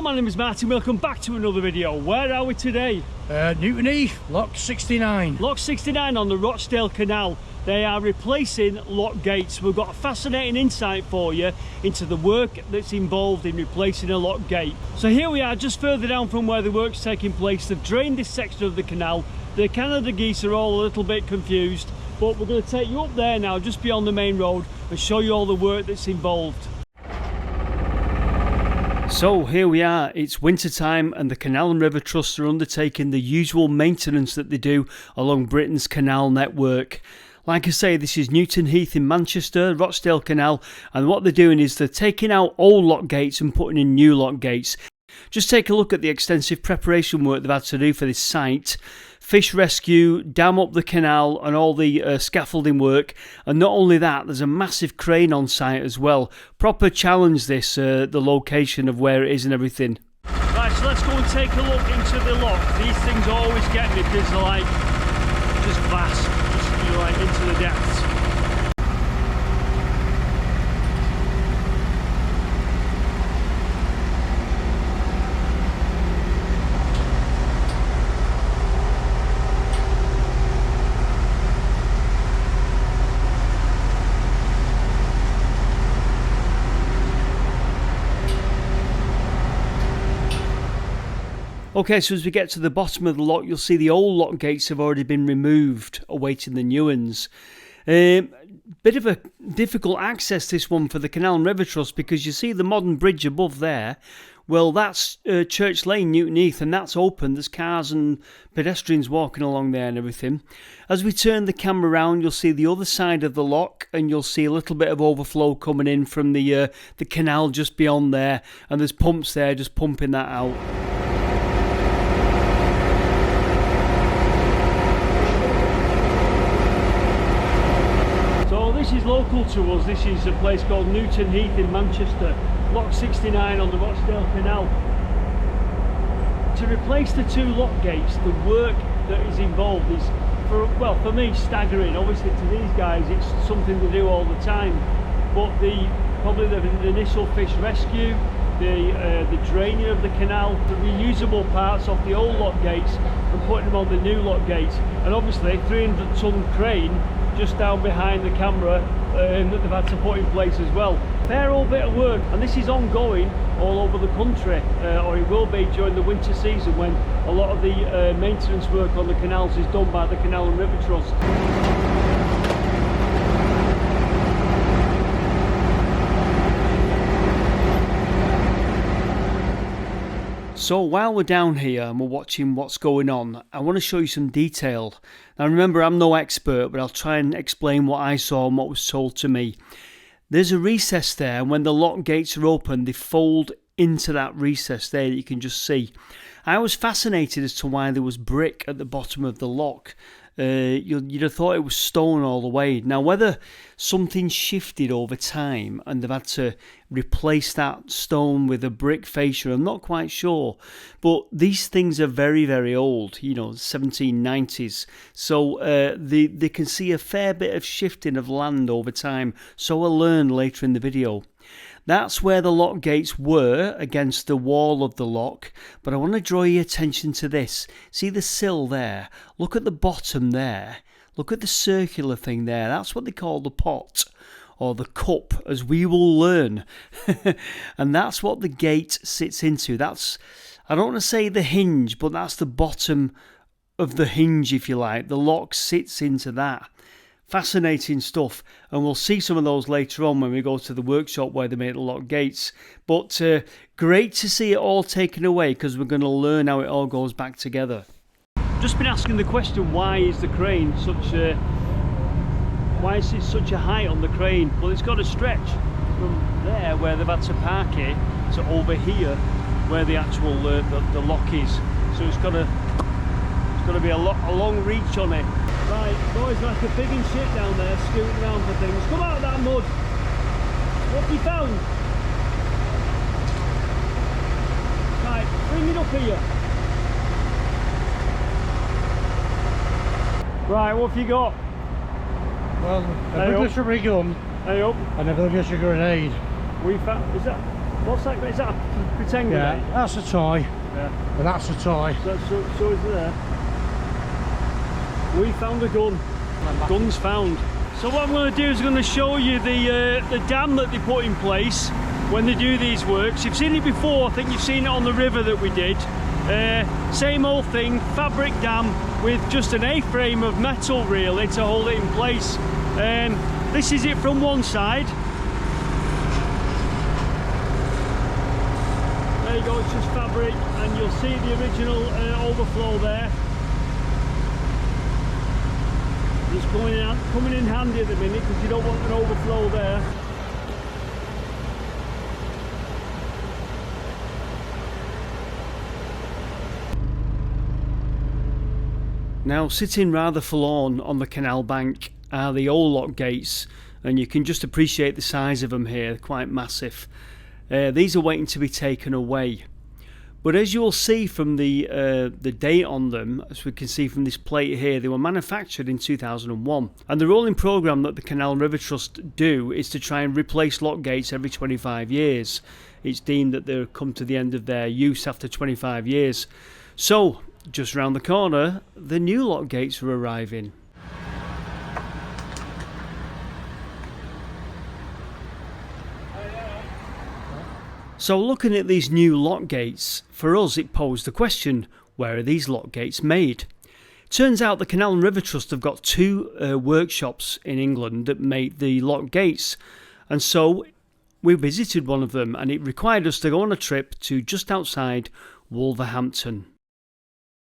Hello, my name is Martin. Welcome back to another video. Where are we today? Newton Heath, Lock 69. Lock 69 on the Rochdale Canal. They are replacing lock gates. We've got a fascinating insight for you into the work that's involved in replacing a lock gate. So here we are, just further down from where the work's taking place. They've drained this section of the canal. The Canada geese are all a little bit confused, but we're going to take you up there now, just beyond the main road, and show you all the work that's involved. So here we are, it's winter time and the Canal and River Trust are undertaking the usual maintenance that they do along Britain's canal network. Like I say, this is Newton Heath in Manchester, Rochdale Canal, and what they're doing is they're taking out old lock gates and putting in new lock gates. Just take a look at the extensive preparation work they've had to do for this site. Fish rescue, dam up the canal and all the scaffolding work, and not only that, there's a massive crane on site as well. Proper challenge this, the location of where it is and everything. Right, so let's go and take a look into the lock. These things always get me because they're like just vast, just like into the depths. Okay, so as we get to the bottom of the lock, you'll see the old lock gates have already been removed, awaiting the new ones. Bit of a difficult access, this one, for the Canal and River Trust, because you see the modern bridge above there. Well, that's Church Lane, Newton Heath, and that's open. There's cars and pedestrians walking along there and everything. As we turn the camera around, you'll see the other side of the lock, and you'll see a little bit of overflow coming in from the canal just beyond there, and there's pumps there just pumping that out. This is local to us. This is a place called Newton Heath in Manchester, Lock 69 on the Rochdale Canal. To replace the two lock gates, the work that is involved is, for me, staggering. Obviously to these guys it's something to do all the time, but probably the initial fish rescue, the draining of the canal, the reusable parts off the old lock gates and putting them on the new lock gates, and obviously 300-ton crane just down behind the camera that they've had to put in place as well. Fair old bit of work, and this is ongoing all over the country, or it will be during the winter season when a lot of the maintenance work on the canals is done by the Canal and River Trust. So while we're down here and we're watching what's going on, I want to show you some detail. Now remember, I'm no expert, but I'll try and explain what I saw and what was told to me. There's a recess there, and when the lock gates are open, they fold into that recess there that you can just see. I was fascinated as to why there was brick at the bottom of the lock. You'd have thought it was stone all the way. Now, whether something shifted over time and they've had to replace that stone with a brick fascia, I'm not quite sure. But these things are very, very old, 1790s. So they can see a fair bit of shifting of land over time. So I'll learn later in the video. That's where the lock gates were, against the wall of the lock, but I want to draw your attention to this. See the sill there? Look at the bottom there. Look at the circular thing there. That's what they call the pot, or the cup, as we will learn. And that's what the gate sits into. That's, I don't want to say the hinge, but that's the bottom of the hinge, if you like. The lock sits into that. Fascinating stuff, and we'll see some of those later on when we go to the workshop where they make the lock gates. But great to see it all taken away, because we're going to learn how it all goes back together. Just been asking the question, why is the crane such a height on the crane? Well, it's got to stretch from there where they've had to park it to over here where the actual the lock is. So it's got to be a long reach on it. Right, boys, like a big and shit down there, scooting around for things. Come out of that mud. What have you found? Right, bring it up here. Right, what have you got? Well, a big sugar gun Hey up. and a big sugar grenade. We found, is that, what's that, is that a tenga. Yeah, that's a toy. Yeah. And that's a toy. So is there. We found a gun. Gun's found. So what I'm going to do is I'm going to show you the dam that they put in place when they do these works. You've seen it before, I think you've seen it on the river that we did. Same old thing, fabric dam with just an A-frame of metal really to hold it in place. This is it from one side. There you go, it's just fabric, and you'll see the original overflow there. It's coming in handy at the minute because you don't want an overflow there. Now, sitting rather forlorn on the canal bank are the old lock gates, and you can just appreciate the size of them here. They're quite massive. These are waiting to be taken away. But as you'll see from the date on them, as we can see from this plate here, they were manufactured in 2001. And the rolling programme that the Canal and River Trust do is to try and replace lock gates every 25 years. It's deemed that they've come to the end of their use after 25 years. So, just round the corner, the new lock gates are arriving. So looking at these new lock gates, for us it posed the question, where are these lock gates made? Turns out the Canal and River Trust have got two workshops in England that make the lock gates, and so we visited one of them, and it required us to go on a trip to just outside Wolverhampton.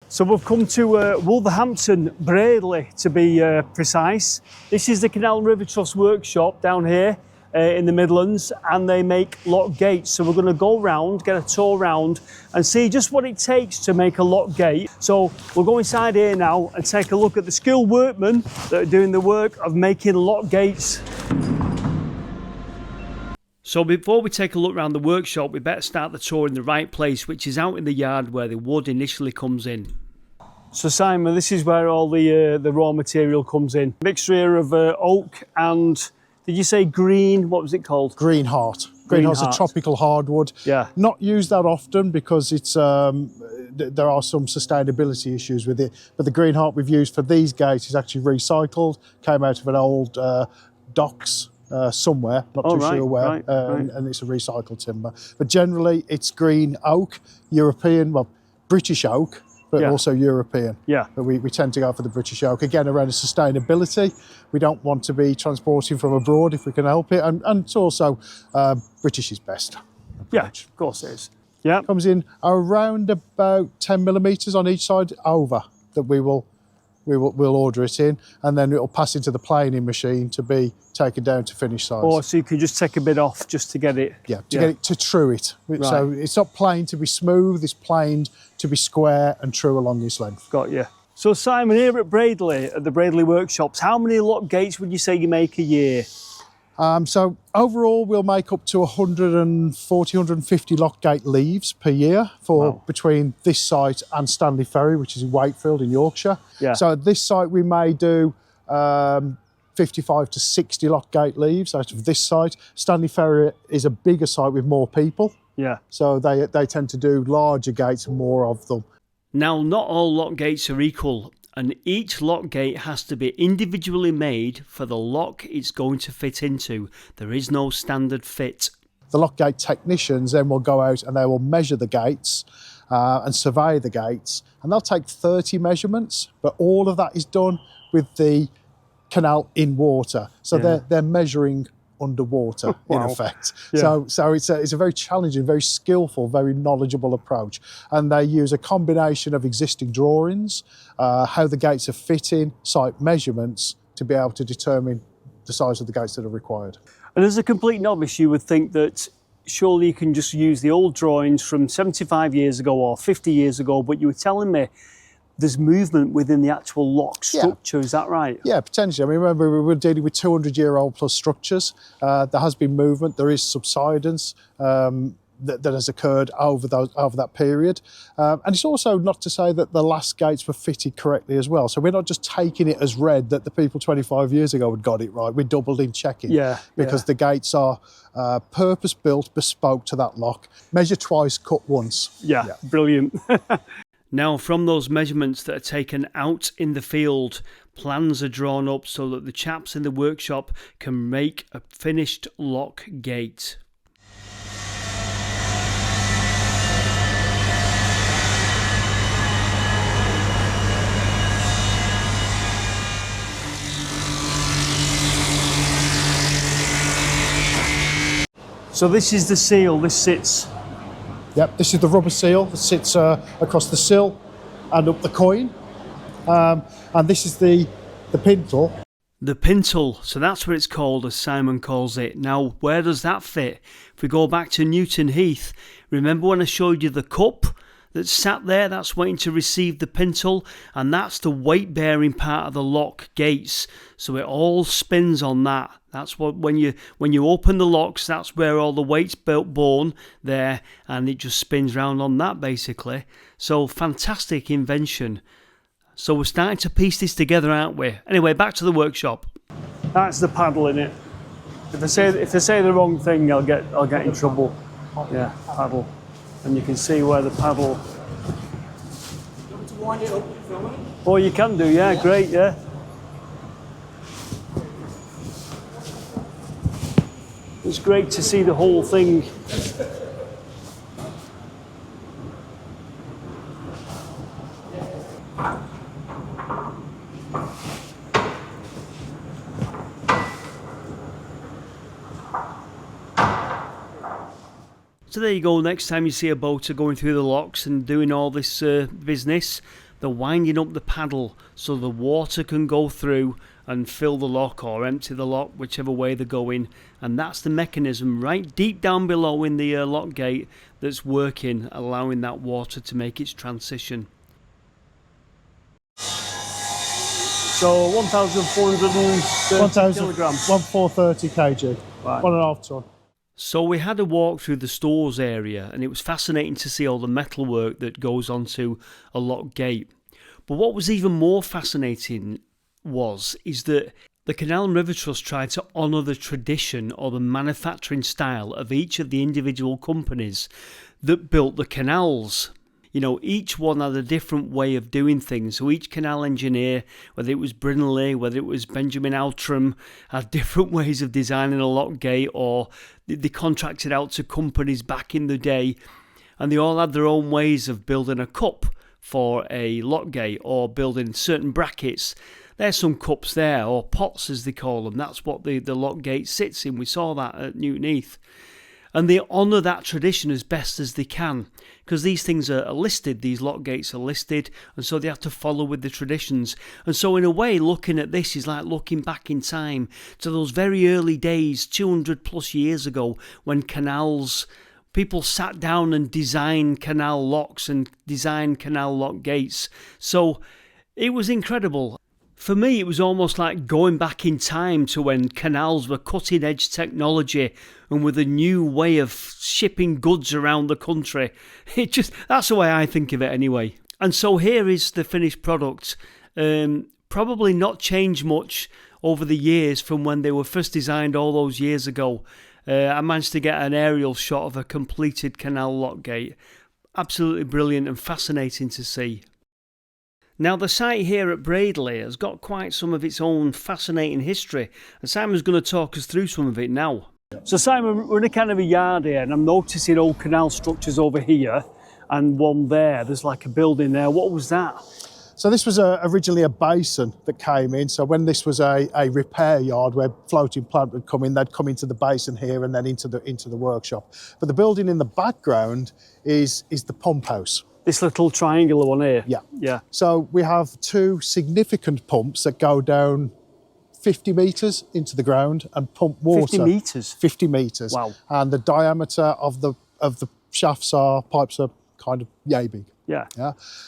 So we've come to Wolverhampton, Braidley to be precise. This is the Canal and River Trust workshop down here in the Midlands, and they make lock gates. So we're going to go round, get a tour round and see just what it takes to make a lock gate. So we'll go inside here now and take a look at the skilled workmen that are doing the work of making lock gates. So before we take a look around the workshop, we better start the tour in the right place, which is out in the yard where the wood initially comes in. So Simon, this is where all the raw material comes in. Mixture here of oak and, did you say green, what was it called? Green heart. Green heart's a tropical hardwood. Yeah. Not used that often because it's there are some sustainability issues with it. But the green heart we've used for these gates is actually recycled, came out of an old docks somewhere, not too sure where, and it's a recycled timber. But generally it's green oak, European, well, British oak, but also European. Yeah. But we tend to go for the British oak. Again, around the sustainability, we don't want to be transporting from abroad if we can help it. And it's also, British is best. Yeah, of course it is. Yeah. Comes in around about 10 millimetres on each side over that we'll order it in, and then it'll pass into the planing machine to be taken down to finish size. Oh, so you can just take a bit off just to get it? Yeah, get it to true it. Right. So it's not planed to be smooth, it's planed to be square and true along its length. Got you. So Simon, here at Braidley, at the Braidley workshops, how many lock gates would you say you make a year? So overall we'll make up to 140, 150 lock gate leaves per year for between this site and Stanley Ferry, which is in Wakefield in Yorkshire. Yeah. So at this site we may do 55 to 60 lock gate leaves out of this site. Stanley Ferry is a bigger site with more people. Yeah. So they tend to do larger gates and more of them. Now, not all lock gates are equal, and each lock gate has to be individually made for the lock it's going to fit into. There is no standard fit. The lock gate technicians then will go out and they will measure the gates and survey the gates, and they'll take 30 measurements, but all of that is done with the canal in water. So they're measuring underwater in effect. Yeah. So it's a very challenging, very skillful, very knowledgeable approach. And they use a combination of existing drawings, how the gates are fitting, site measurements to be able to determine the size of the gates that are required. And as a complete novice, you would think that surely you can just use the old drawings from 75 years ago or 50 years ago, but you were telling me there's movement within the actual lock structure, is that right? Yeah, potentially. I mean, remember, we were dealing with 200-year-old plus structures. There has been movement, there is subsidence. that has occurred over that period. And it's also not to say that the last gates were fitted correctly as well. So we're not just taking it as read that the people 25 years ago had got it right. We doubled in checking. Because the gates are purpose-built, bespoke to that lock. Measure twice, cut once. Yeah. Brilliant. Now, from those measurements that are taken out in the field, plans are drawn up so that the chaps in the workshop can make a finished lock gate. So this is the seal, this sits... Yep, this is the rubber seal that sits across the sill and up the coin. And this is the pintle. The pintle, so that's what it's called, as Simon calls it. Now, where does that fit? If we go back to Newton Heath, remember when I showed you the cup that's sat there, that's waiting to receive the pintle, and that's the weight-bearing part of the lock gates. So it all spins on that. That's what when you open the locks, that's where all the weight's borne there, and it just spins round on that basically. So fantastic invention. So we're starting to piece this together, aren't we? Anyway, back to the workshop. That's the paddle in it. If they say the wrong thing, I'll get in trouble. Yeah, paddle. And you can see where the paddle... Do you want me to wind it up and film it? Oh, you can do, yeah, great, yeah. It's great to see the whole thing. So there you go, next time you see a boater going through the locks and doing all this business, they're winding up the paddle so the water can go through and fill the lock or empty the lock, whichever way they're going. And that's the mechanism right deep down below in the lock gate that's working, allowing that water to make its transition. So 1,430 kilograms. 1,430 kg, Right. 1.5 tonne. So we had a walk through the stores area, and it was fascinating to see all the metalwork that goes onto a lock gate. But what was even more fascinating is that the Canal and River Trust tried to honour the tradition or the manufacturing style of each of the individual companies that built the canals. You know, each one had a different way of doing things. So each canal engineer, whether it was Brindley, whether it was Benjamin Outram, had different ways of designing a lock gate, or they contracted out to companies back in the day, and they all had their own ways of building a cup for a lock gate or building certain brackets. There's some cups there, or pots as they call them. That's what the lock gate sits in. We saw that at Newton Heath. And they honour that tradition as best as they can, because these things are listed, these lock gates are listed, and so they have to follow with the traditions. And so in a way, looking at this is like looking back in time to those very early days, 200 plus years ago, when people sat down and designed canal locks and designed canal lock gates. So it was incredible. For me, it was almost like going back in time to when canals were cutting-edge technology and with a new way of shipping goods around the country. That's the way I think of it anyway. And so here is the finished product. Probably not changed much over the years from when they were first designed all those years ago. I managed to get an aerial shot of a completed canal lock gate. Absolutely brilliant and fascinating to see. Now, the site here at Bradley has got quite some of its own fascinating history, and Simon's going to talk us through some of it now. So, Simon, we're in a kind of a yard here, and I'm noticing old canal structures over here and one there. There's like a building there. What was that? So this was originally a basin that came in. So when this was a repair yard where floating plant would come in, they'd come into the basin here and then into the workshop. But the building in the background is the pump house. This little triangular one here? Yeah. So we have two significant pumps that go down 50 metres into the ground and pump water. 50 metres? 50 metres. Wow. And the diameter of the pipes are kind of yay big. Yeah.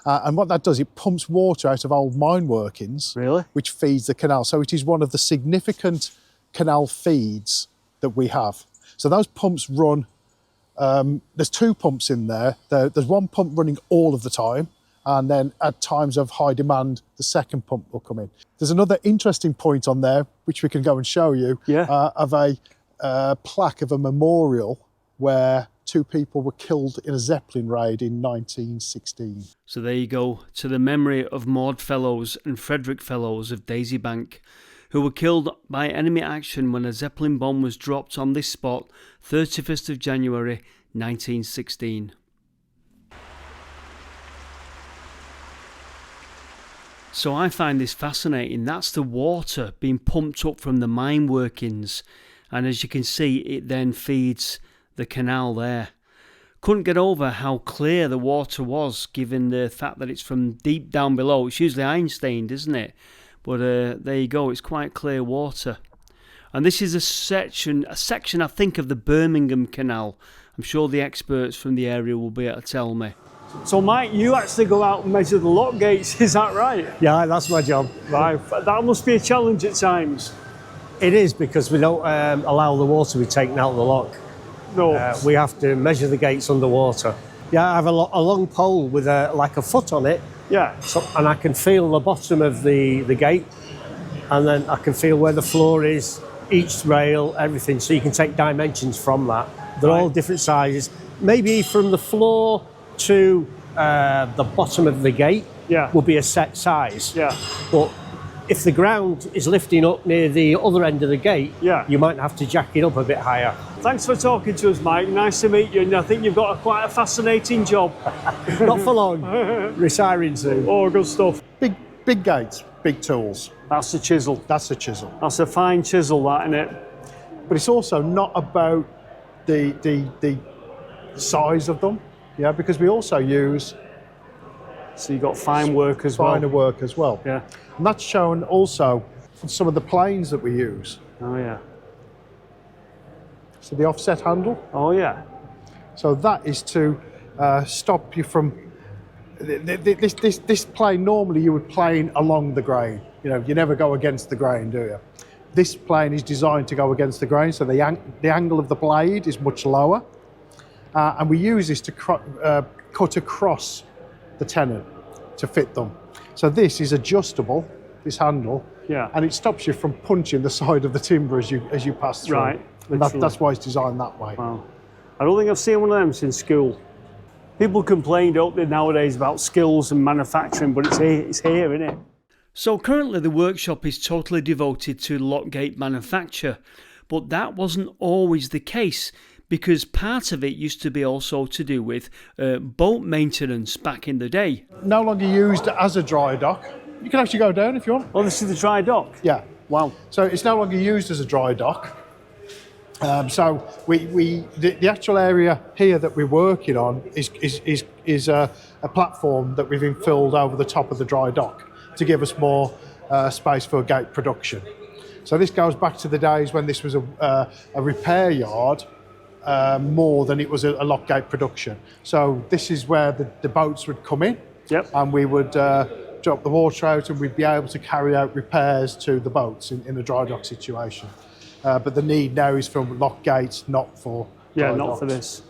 And what that does, it pumps water out of old mine workings. Really? Which feeds the canal. So it is one of the significant canal feeds that we have. So those pumps run There's 2 pumps in there. There's one pump running all of the time, and then at times of high demand, the second pump will come in. There's another interesting point on there, which we can go and show you, of a plaque of a memorial where 2 people were killed in a Zeppelin raid in 1916. So there you go, to the memory of Maud Fellows and Frederick Fellows of Daisy Bank, who were killed by enemy action when a Zeppelin bomb was dropped on this spot 31st of January 1916. So I find this fascinating. That's the water being pumped up from the mine workings, and as you can see, it then feeds the canal there. Couldn't get over how clear the water was, given the fact that it's from deep down below. It's usually iron stained, isn't it? But there you go, it's quite clear water. And this is a section I think of the Birmingham Canal. I'm sure the experts from the area will be able to tell me. So Mike, you actually go out and measure the lock gates, is that right? Yeah, that's my job. Right, that must be a challenge at times. It is, because we don't allow the water to be taken out of the lock. No. We have to measure the gates underwater. Yeah, I have a long pole with like a foot on it. Yeah. And I can feel the bottom of the gate, and then I can feel where the floor is, each rail, everything. So you can take dimensions from that. They're all different sizes. Maybe from the floor to the bottom of the gate will be a set size. Yeah. But if the ground is lifting up near the other end of the gate, you might have to jack it up a bit higher. Thanks for talking to us, Mike. Nice to meet you, and I think you've got quite a fascinating job. Not for long. Retiring soon. Oh, good stuff. Big gates, big tools. That's the chisel. That's a chisel. That's a fine chisel, that, isn't it? But it's also not about the size of them, because we also use So you've got fine work as well. finer work as well. Yeah. And that's shown also from some of the planes that we use. Oh, yeah. So the offset handle. Oh, yeah. So that is to stop you from this plane. Normally you would plane along the grain. You never go against the grain, do you? This plane is designed to go against the grain, so the angle of the blade is much lower, and we use this to cut across the tenon to fit them. So this is adjustable, this handle, and it stops you from punching the side of the timber as you pass through. Right. And that's why it's designed that way. Wow. I don't think I've seen one of them since school. People complain, don't they, nowadays about skills and manufacturing, but it's here, isn't it? So currently the workshop is totally devoted to lock gate manufacture, but that wasn't always the case, because part of it used to be also to do with boat maintenance back in the day. No longer used as a dry dock. You can actually go down if you want. Oh, this is the dry dock? Yeah. Wow. So it's no longer used as a dry dock. So the actual area here that we're working on is a platform that we've infilled over the top of the dry dock to give us more space for gate production. So this goes back to the days when this was a repair yard more than it was a lock gate production. So this is where the boats would come in, and we would drop the water out, and we'd be able to carry out repairs to the boats in a dry dock situation. But the need now is for lock gates, not for dry not docks. for this.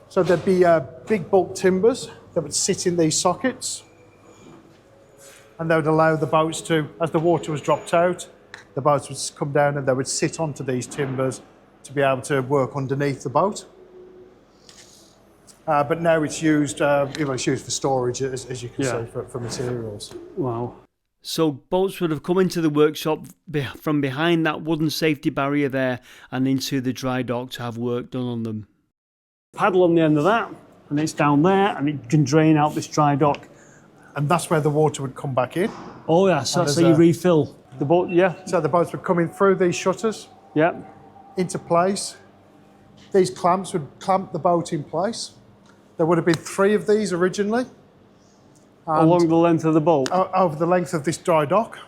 So there'd be big bulk timbers that would sit in these sockets, and they would allow the boats to, as the water was dropped out, the boats would come down and they would sit onto these timbers to be able to work underneath the boat. But now it's used, it's used for storage, as you can see, for materials. Wow. So boats would have come into the workshop from behind that wooden safety barrier there and into the dry dock to have work done on them. Paddle on the end of that, and it's down there, and it can drain out this dry dock. And that's where the water would come back in. Oh, yeah, so that's how you refill the boat, So the boats would come in through these shutters into place. These clamps would clamp the boat in place. There would have been 3 of these originally. Along the length of the boat? Over the length of this dry dock.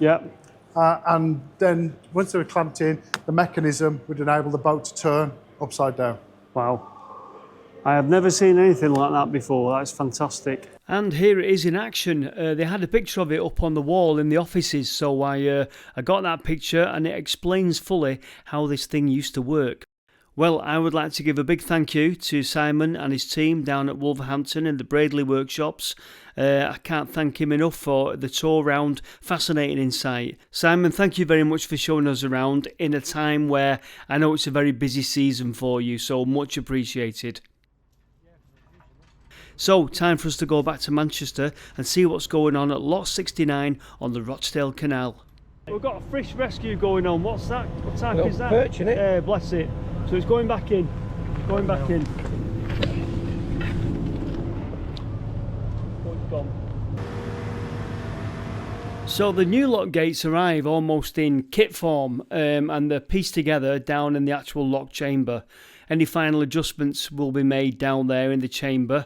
And then once they were clamped in, the mechanism would enable the boat to turn upside down. Wow. I have never seen anything like that before. That's fantastic. And here it is in action. They had a picture of it up on the wall in the offices, so I got that picture, and it explains fully how this thing used to work. Well, I would like to give a big thank you to Simon and his team down at Wolverhampton in the Bradley workshops. I can't thank him enough for the tour round. Fascinating insight. Simon, thank you very much for showing us around in a time where I know it's a very busy season for you, so much appreciated. So, time for us to go back to Manchester and see what's going on at Lot 69 on the Rochdale Canal. We've got a fish rescue going on. What's that? What type Little is that? perch in it. Yeah, bless it. So it's going back in. Going back in. Oh, it's gone. So the new lock gates arrive almost in kit form and they're pieced together down in the actual lock chamber. Any final adjustments will be made down there in the chamber.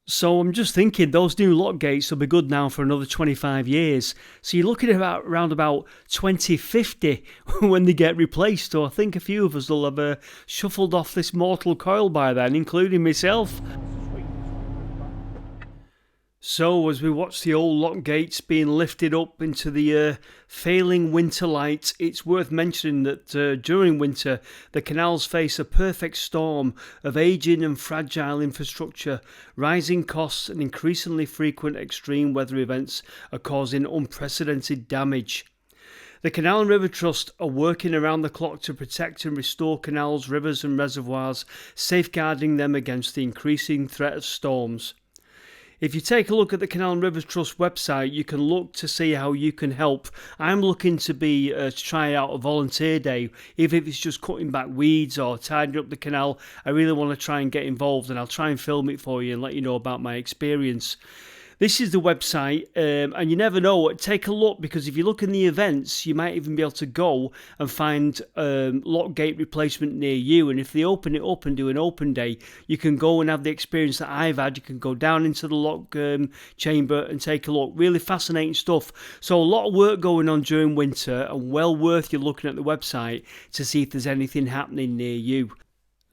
So I'm just thinking those new lock gates will be good now for another 25 years. So you're looking at around about 2050 when they get replaced. So I think a few of us will have shuffled off this mortal coil by then, including myself. So as we watch the old lock gates being lifted up into the failing winter light, it's worth mentioning that during winter the canals face a perfect storm of ageing and fragile infrastructure. Rising costs and increasingly frequent extreme weather events are causing unprecedented damage. The Canal and River Trust are working around the clock to protect and restore canals, rivers and reservoirs, safeguarding them against the increasing threat of storms. If you take a look at the Canal and River Trust website, you can look to see how you can help. I'm looking to try out a volunteer day, even if it's just cutting back weeds or tidying up the canal. I really want to try and get involved, and I'll try and film it for you and let you know about my experience. This is the website, and you never know. Take a look, because if you look in the events, you might even be able to go and find lock gate replacement near you. And if they open it up and do an open day, you can go and have the experience that I've had. You can go down into the lock chamber and take a look. Really fascinating stuff. So a lot of work going on during winter, and well worth you looking at the website to see if there's anything happening near you.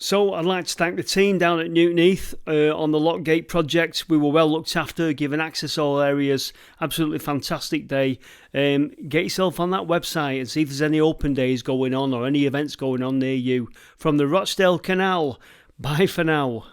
So I'd like to thank the team down at Newton Heath on the Lockgate project. We were well looked after, given access to all areas. Absolutely fantastic day. Get yourself on that website and see if there's any open days going on or any events going on near you. From the Rochdale Canal, bye for now.